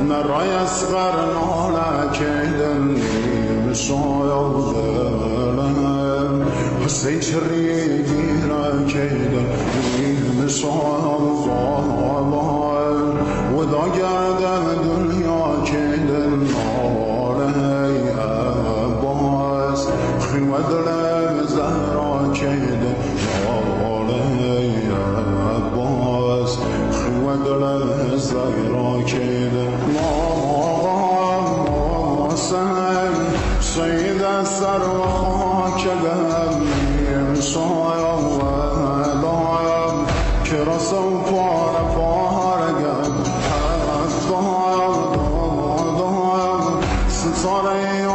نرای اسقر نالکیدن شایدن حسی چری گیرکیدن شایدن و دا گردن دنیا کیدن ناله عباس خیمه دلم زهرا کیدن ناله عباس خیمه دلم زهرا کیدن سید سر و خاک دم شایم و دایم که رسو پاره پاره گم هست دایم ستاره